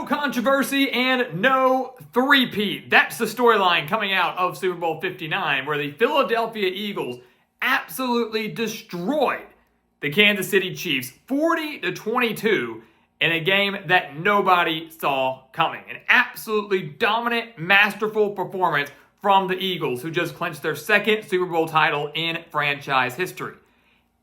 No controversy and no three-peat. That's the storyline coming out of Super Bowl 59, where the Philadelphia Eagles absolutely destroyed the Kansas City Chiefs 40-22 in a game that nobody saw coming. An absolutely dominant, masterful performance from the Eagles, who just clinched their second Super Bowl title in franchise history.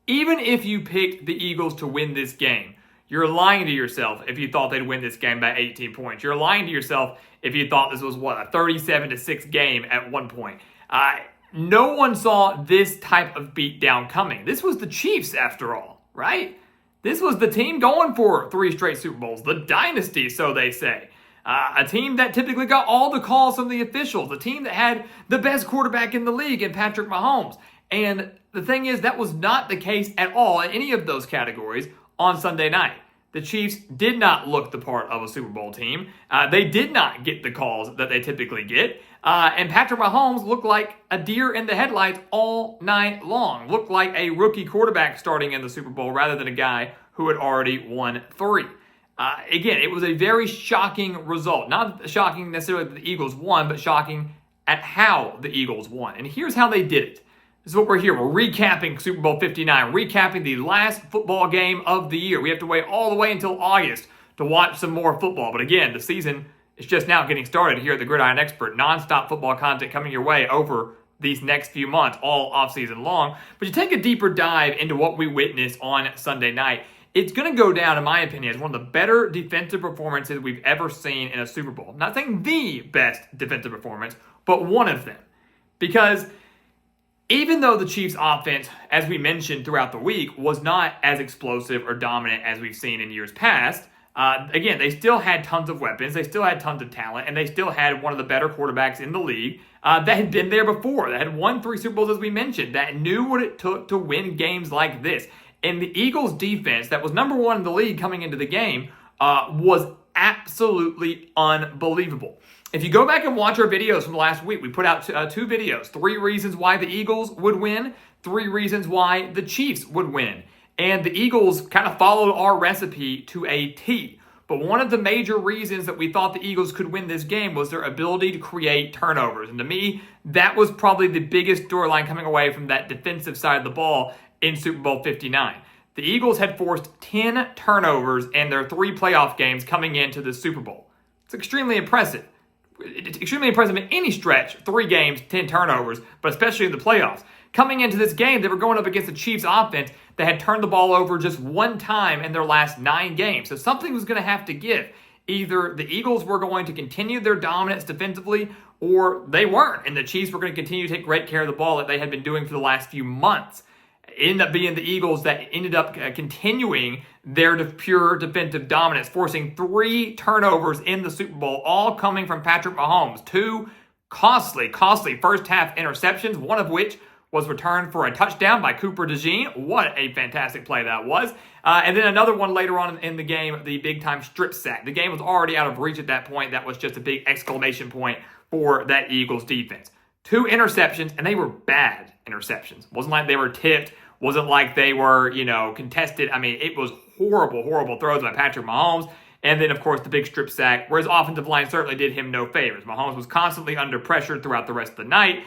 Even if you picked the Eagles to win this game, you're lying to yourself if you thought they'd win this game by 18 points. You're lying to yourself if you thought this was, a 37-6 game at one point. No one saw this type of beatdown coming. This was the Chiefs, after all, right? This was the team going for 3 straight Super Bowls, the dynasty, so they say. A team that typically got all the calls from the officials, a team that had the best quarterback in the league in Patrick Mahomes. And the thing is, that was not the case at all in any of those categories on Sunday night. The Chiefs did not look the part of a Super Bowl team. They did not get the calls that they typically get. And Patrick Mahomes looked like a deer in the headlights all night long. Looked like a rookie quarterback starting in the Super Bowl rather than a guy who had already won 3. Again, it was a very shocking result. Not shocking necessarily that the Eagles won, but shocking at how the Eagles won. And here's how they did it. This is what we're here. We're recapping Super Bowl 59, recapping the last football game of the year. We have to wait all the way until August to watch some more football. But again, the season is just now getting started here at the Gridiron Expert. Non-stop football content coming your way over these next few months, all off-season long. But you take a deeper dive into what we witnessed on Sunday night. It's going to go down, in my opinion, as one of the better defensive performances we've ever seen in a Super Bowl. I'm not saying the best defensive performance, but one of them. Because even though the Chiefs' offense, as we mentioned throughout the week, was not as explosive or dominant as we've seen in years past, again, they still had tons of weapons, they still had tons of talent, and they still had one of the better quarterbacks in the league that had been there before, that had won 3 Super Bowls, as we mentioned, that knew what it took to win games like this. And the Eagles' defense, that was number 1 in the league coming into the game, was absolutely unbelievable. If you go back and watch our videos from last week, we put out 2 videos. 3 reasons why the Eagles would win, 3 reasons why the Chiefs would win. And the Eagles kind of followed our recipe to a T. But one of the major reasons that we thought the Eagles could win this game was their ability to create turnovers. And to me, that was probably the biggest storyline coming away from that defensive side of the ball in Super Bowl 59. The Eagles had forced 10 turnovers in their 3 playoff games coming into the Super Bowl. It's extremely impressive. It's extremely impressive in any stretch. 3 games, 10 turnovers, but especially in the playoffs. Coming into this game, they were going up against the Chiefs offense that had turned the ball over just 1 time in their last 9 games. So something was going to have to give. Either the Eagles were going to continue their dominance defensively, or they weren't. And the Chiefs were going to continue to take great care of the ball that they had been doing for the last few months. It ended up being the Eagles that ended up continuing their pure defensive dominance, forcing 3 turnovers in the Super Bowl, all coming from Patrick Mahomes. 2 costly first half interceptions, one of which was returned for a touchdown by Cooper DeJean. What a fantastic play that was. And then another one later on in the game, the big-time strip sack. The game was already out of reach at that point. That was just a big exclamation point for that Eagles defense. 2 interceptions, and they were bad interceptions. Wasn't like they were tipped. Wasn't like they were, contested. I mean, it was horrible throws by Patrick Mahomes. And then, of course, the big strip sack, where his offensive line certainly did him no favors. Mahomes was constantly under pressure throughout the rest of the night,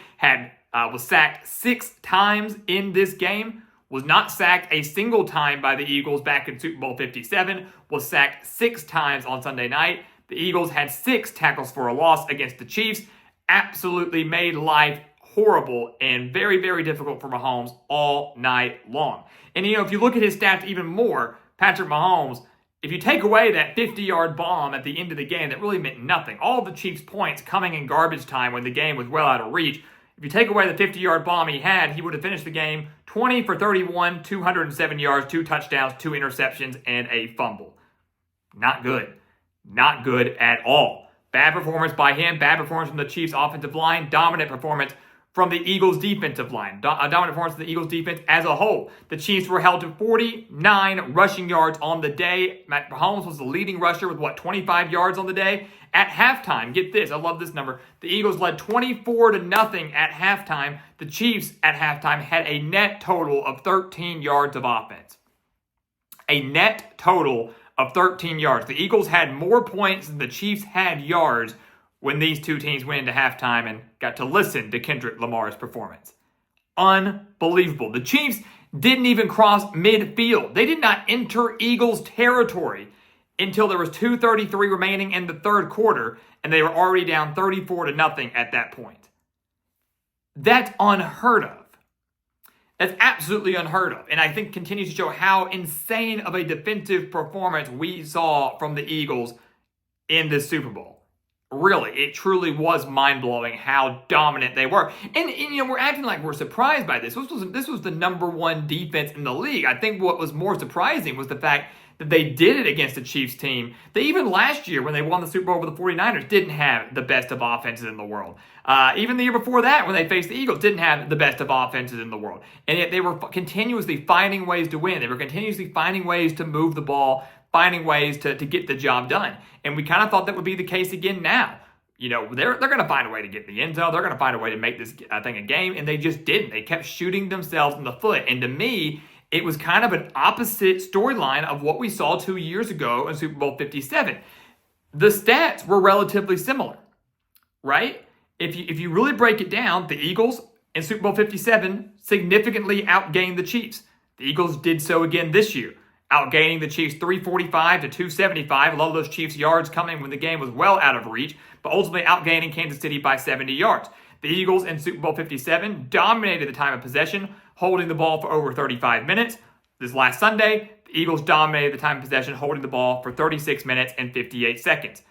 was sacked 6 times in this game, was not sacked a single time by the Eagles back in Super Bowl 57, was sacked 6 times on Sunday night. The Eagles had 6 tackles for a loss against the Chiefs. Absolutely made life horrible and very, very difficult for Mahomes all night long. And, if you look at his stats even more, Patrick Mahomes, if you take away that 50-yard bomb at the end of the game, that really meant nothing. All the Chiefs' points coming in garbage time when the game was well out of reach. If you take away the 50-yard bomb he had, he would have finished the game 20 for 31, 207 yards, 2 touchdowns, 2 interceptions, and a fumble. Not good. Not good at all. Bad performance by him, bad performance from the Chiefs' offensive line, dominant performance from the Eagles' defensive line. A dominant performance from the Eagles' defense as a whole. The Chiefs were held to 49 rushing yards on the day. Matt Mahomes was the leading rusher with, 25 yards on the day? At halftime, get this, I love this number. The Eagles led 24-0 at halftime. The Chiefs at halftime had a net total of 13 yards of offense. A net total of 13 yards. The Eagles had more points than the Chiefs had yards when these two teams went into halftime and got to listen to Kendrick Lamar's performance. Unbelievable. The Chiefs didn't even cross midfield. They did not enter Eagles territory until there was 2:33 remaining in the third quarter, and they were already down 34-0 at that point. That's unheard of. That's absolutely unheard of, and I think continues to show how insane of a defensive performance we saw from the Eagles in this Super Bowl. Really, it truly was mind-blowing how dominant they were. And we're acting like we're surprised by this. This was the number one defense in the league. I think what was more surprising was the fact that they did it against the Chiefs team. They even last year, when they won the Super Bowl with the 49ers, didn't have the best of offenses in the world. Even the year before that, when they faced the Eagles, didn't have the best of offenses in the world. And yet they were continuously finding ways to win. They were continuously finding ways to move the ball, finding ways to get the job done. And we kind of thought that would be the case again now. They're going to find a way to get in the end zone. They're going to find a way to make this thing a game, and they just didn't. They kept shooting themselves in the foot. And to me, it was kind of an opposite storyline of what we saw 2 years ago in Super Bowl 57. The stats were relatively similar, right? If you really break it down, the Eagles in Super Bowl 57 significantly outgained the Chiefs. The Eagles did so again this year, outgaining the Chiefs 345 to 275. A lot of those Chiefs yards coming when the game was well out of reach, but ultimately outgaining Kansas City by 70 yards. The Eagles in Super Bowl 57 dominated the time of possession, holding the ball for over 35 minutes. This last Sunday, the Eagles dominated the time of possession, holding the ball for 36 minutes and 58 seconds.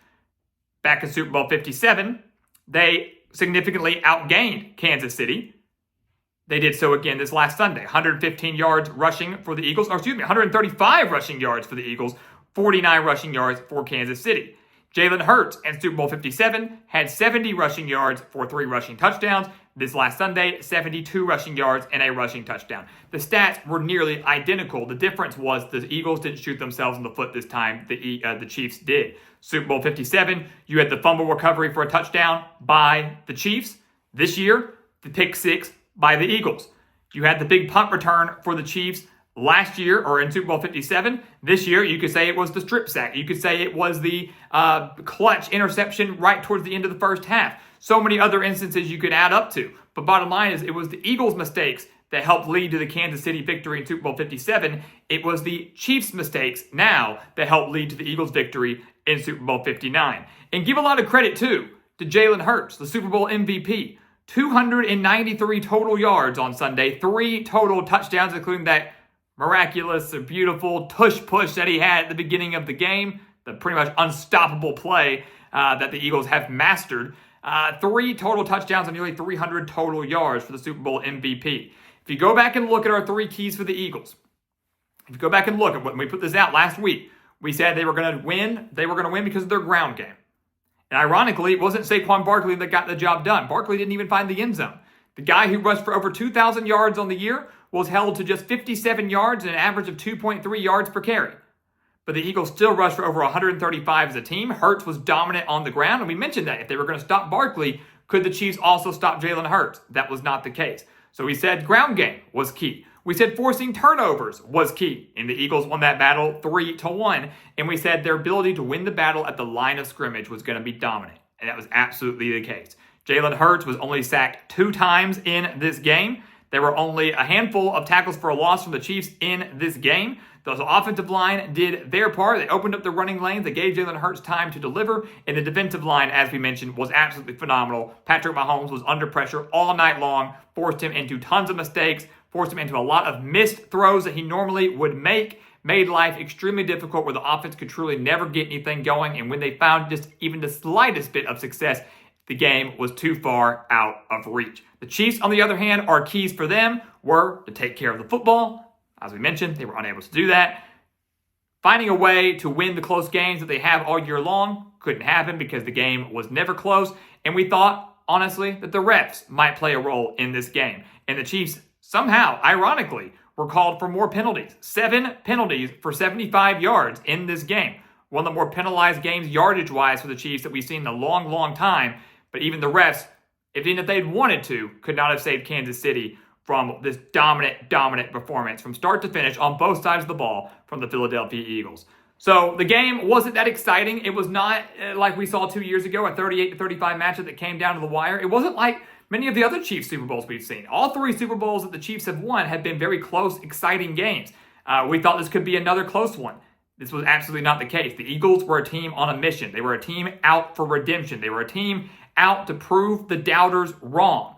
Back in Super Bowl 57, they significantly outgained Kansas City. They did so again this last Sunday. 115 yards rushing for the Eagles, 135 rushing yards for the Eagles, 49 rushing yards for Kansas City. Jalen Hurts in Super Bowl 57 had 70 rushing yards for 3 rushing touchdowns. This last Sunday, 72 rushing yards and a rushing touchdown. The stats were nearly identical. The difference was the Eagles didn't shoot themselves in the foot this time. The Chiefs did. Super Bowl 57, you had the fumble recovery for a touchdown by the Chiefs. This year, the pick six by the Eagles. You had the big punt return for the Chiefs last year, or in Super Bowl 57. This year, you could say it was the strip sack. You could say it was the clutch interception right towards the end of the first half. So many other instances you could add up to. But bottom line is, it was the Eagles' mistakes that helped lead to the Kansas City victory in Super Bowl 57. It was the Chiefs' mistakes now that helped lead to the Eagles' victory in Super Bowl 59. And give a lot of credit, too, to Jalen Hurts, the Super Bowl MVP. 293 total yards on Sunday, 3 total touchdowns, including that miraculous, beautiful tush push that he had at the beginning of the game, the pretty much unstoppable play that the Eagles have mastered. 3 total touchdowns and nearly 300 total yards for the Super Bowl MVP. If you go back and look at our 3 keys for the Eagles, if you go back and look at when we put this out last week, we said they were going to win. They were going to win because of their ground game. And ironically, it wasn't Saquon Barkley that got the job done. Barkley didn't even find the end zone. The guy who rushed for over 2,000 yards on the year was held to just 57 yards and an average of 2.3 yards per carry. But the Eagles still rushed for over 135 as a team. Hurts was dominant on the ground, and we mentioned that if they were going to stop Barkley, could the Chiefs also stop Jalen Hurts? That was not the case. So we said ground game was key. We said forcing turnovers was key, and the Eagles won that battle 3-1. And we said their ability to win the battle at the line of scrimmage was going to be dominant, and that was absolutely the case. Jalen Hurts was only sacked 2 times in this game. There were only a handful of tackles for a loss from the Chiefs in this game. The offensive line did their part. They opened up the running lanes. They gave Jalen Hurts time to deliver. And the defensive line, as we mentioned, was absolutely phenomenal. Patrick Mahomes was under pressure all night long, forced him into tons of mistakes, forced him into a lot of missed throws that he normally would make, made life extremely difficult where the offense could truly never get anything going. And when they found just even the slightest bit of success, the game was too far out of reach. The Chiefs, on the other hand, our keys for them were to take care of the football. As we mentioned, they were unable to do that. Finding a way to win the close games that they have all year long couldn't happen because the game was never close. And we thought, honestly, that the refs might play a role in this game. And the Chiefs somehow, ironically, were called for more penalties. 7 penalties for 75 yards in this game. One of the more penalized games yardage-wise for the Chiefs that we've seen in a long, long time. But even the refs, even if they'd wanted to, could not have saved Kansas City from this dominant performance from start to finish on both sides of the ball from the Philadelphia Eagles. So the game wasn't that exciting. It was not like we saw 2 years ago, a 38-35 matchup that came down to the wire. It wasn't like many of the other Chiefs Super Bowls we've seen. All 3 Super Bowls that the Chiefs have won have been very close, exciting games. We thought this could be another close one. This was absolutely not the case. The Eagles were a team on a mission. They were a team out for redemption. They were a team out to prove the doubters wrong.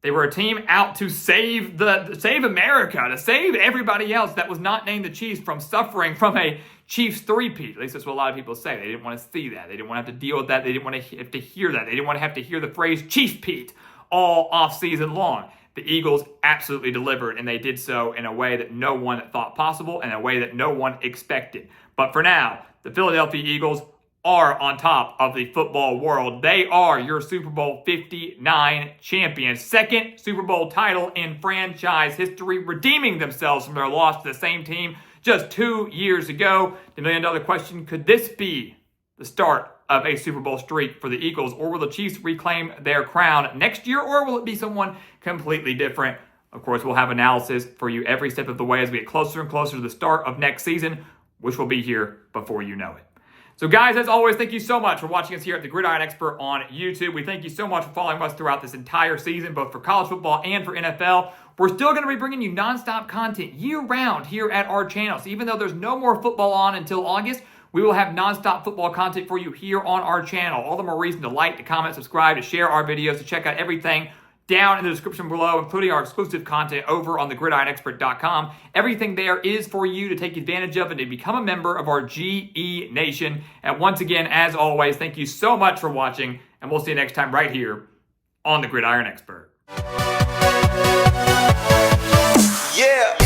They were a team out to save America, to save everybody else that was not named the Chiefs from suffering from a Chiefs three-peat. At least that's what a lot of people say. They didn't want to see that. They didn't want to have to deal with that. They didn't want to have to hear that. They didn't want to have to hear the phrase Chief-peat all off-season long. The Eagles absolutely delivered, and they did so in a way that no one thought possible and a way that no one expected. But for now, the Philadelphia Eagles are on top of the football world. They are your Super Bowl 59 champions. Second Super Bowl title in franchise history, redeeming themselves from their loss to the same team just 2 years ago. The million-dollar question, could this be the start of a Super Bowl streak for the Eagles, or will the Chiefs reclaim their crown next year, or will it be someone completely different? Of course, we'll have analysis for you every step of the way as we get closer and closer to the start of next season, which will be here before you know it. So guys, as always, thank you so much for watching us here at the Gridiron Expert on YouTube. We thank you so much for following us throughout this entire season, both for college football and for NFL. We're still going to be bringing you nonstop content year-round here at our channel. So even though there's no more football on until August, we will have nonstop football content for you here on our channel. All the more reason to like, to comment, subscribe, to share our videos, to check out everything down in the description below, including our exclusive content over on thegridironexpert.com. Everything there is for you to take advantage of and to become a member of our GE Nation. And once again, as always, thank you so much for watching, and we'll see you next time right here on The Gridiron Expert. Yeah.